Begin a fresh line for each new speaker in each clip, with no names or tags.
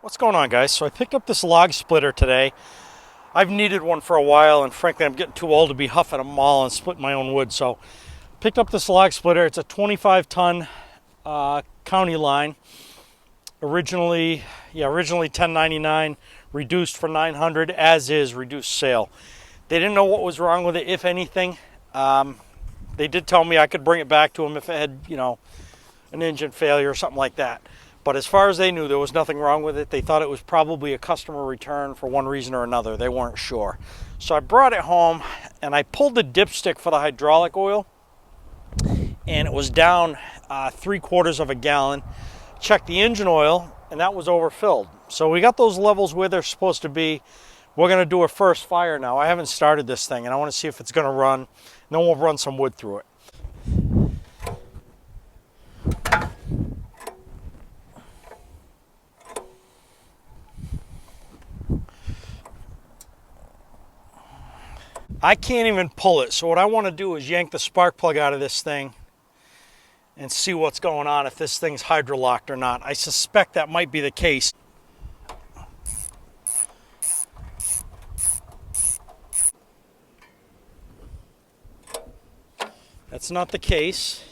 What's going on, guys? So I picked up this log splitter today. I've needed one for a while, and frankly I'm getting too old to be huffing a maul and splitting my own wood. So picked up this log splitter. It's a 25-ton county line. Originally 1099, reduced for 900, as is reduced sale. They didn't know what was wrong with it, if anything. They did tell me I could bring it back to them if it had, an engine failure or something like that. But as far as they knew, there was nothing wrong with it. They thought it was probably a customer return for one reason or another. They weren't sure. So I brought it home and I pulled the dipstick for the hydraulic oil, and it was down 3/4 of a gallon. Checked the engine oil and that was overfilled. So we got those levels where they're supposed to be. We're going to do a first fire now. I haven't started this thing and I want to see if it's going to run. And then we'll run some wood through it. I can't even pull it, so what I want to do is yank the spark plug out of this thing and see what's going on, if this thing's hydrolocked or not. I suspect that might be the case. That's not the case.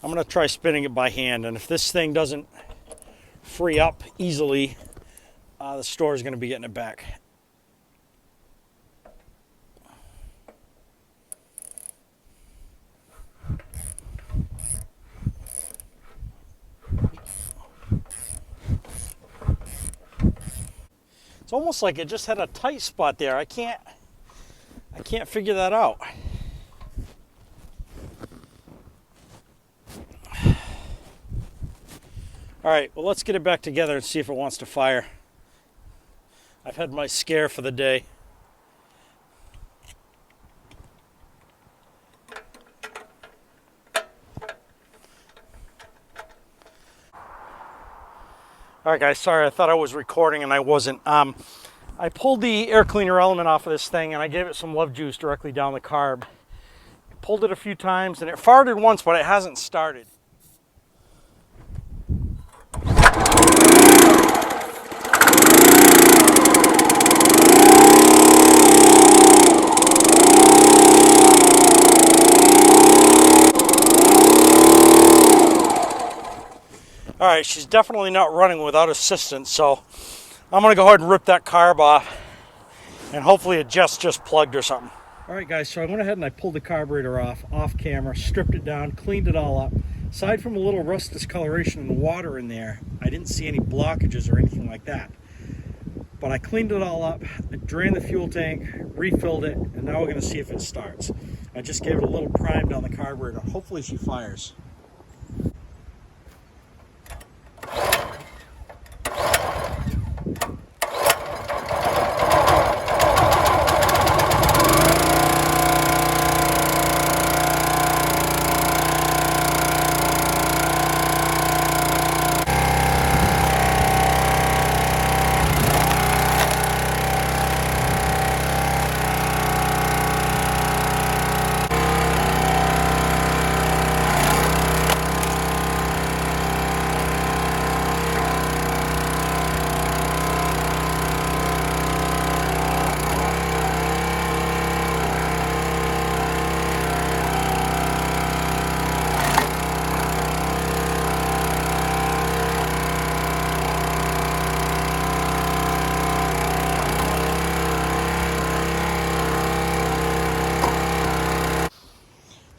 I'm going to try spinning it by hand, and if this thing doesn't free up easily, the store is going to be getting it back. It's almost like it just had a tight spot there. I can't figure that out. All right, well, let's get it back together and see if it wants to fire. I've had my scare for the day. All right, guys, sorry, I thought I was recording and I wasn't. I pulled the air cleaner element off of this thing and I gave it some love juice directly down the carb. I pulled it a few times and it farted once, but it hasn't started. All right, she's definitely not running without assistance, so I'm gonna go ahead and rip that carb off, and hopefully it just plugged or something. All right, guys, so I went ahead and I pulled the carburetor off camera, stripped it down, cleaned it all up. Aside from a little rust discoloration and water in there, I didn't see any blockages or anything like that. But I cleaned it all up, I drained the fuel tank, refilled it, and now we're gonna see if it starts. I just gave it a little prime down the carburetor. Hopefully she fires.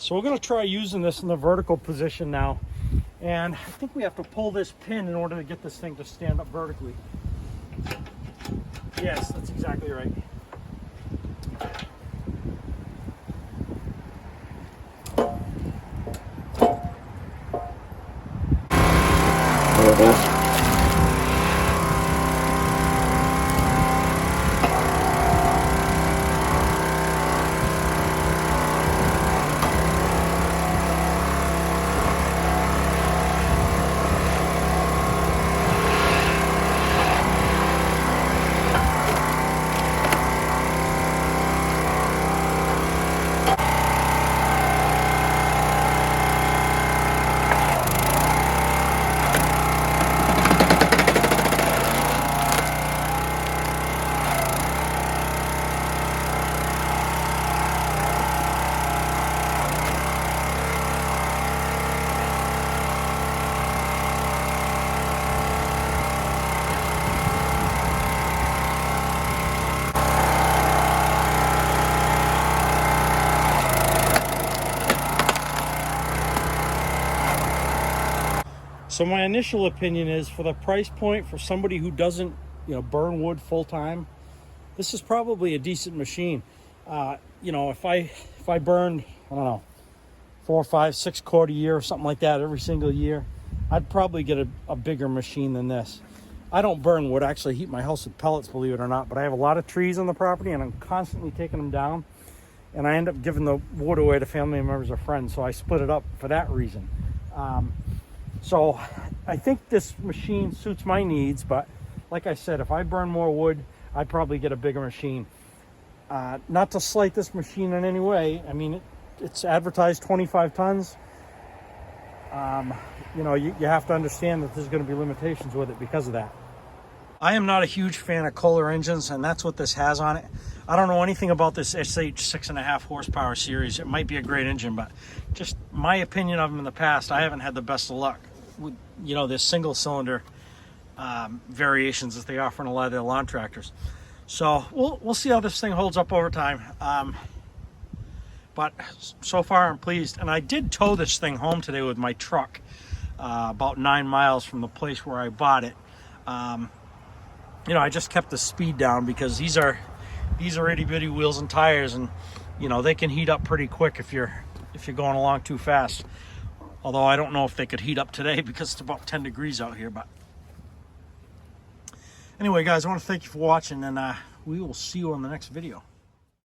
So we're going to try using this in the vertical position now, and I think we have to pull this pin in order to get this thing to stand up vertically. Yes, that's exactly right. So my initial opinion is, for the price point, for somebody who doesn't, burn wood full time, this is probably a decent machine. If I burned, I don't know, 4, 5, 6 cord a year or something like that every single year, I'd probably get a bigger machine than this. I don't burn wood. I actually heat my house with pellets, believe it or not, but I have a lot of trees on the property and I'm constantly taking them down, and I end up giving the wood away to family members or friends, so I split it up for that reason. So I think this machine suits my needs, but like I said, if I burn more wood, I'd probably get a bigger machine. Not to slight this machine in any way. I mean, it's advertised 25 tons. You have to understand that there's going to be limitations with it because of that. I am not a huge fan of Kohler engines, and that's what this has on it. I don't know anything about this SH 6.5 horsepower series. It might be a great engine, but just my opinion of them in the past, I haven't had the best of luck with, this single cylinder variations that they offer in a lot of their lawn tractors. So we'll see how this thing holds up over time. But so far I'm pleased. And I did tow this thing home today with my truck, about 9 miles from the place where I bought it. I just kept the speed down because these are itty bitty wheels and tires, and they can heat up pretty quick if you're going along too fast. Although I don't know if they could heat up today because it's about 10 degrees out here. But anyway, guys, I want to thank you for watching, and we will see you on the next video.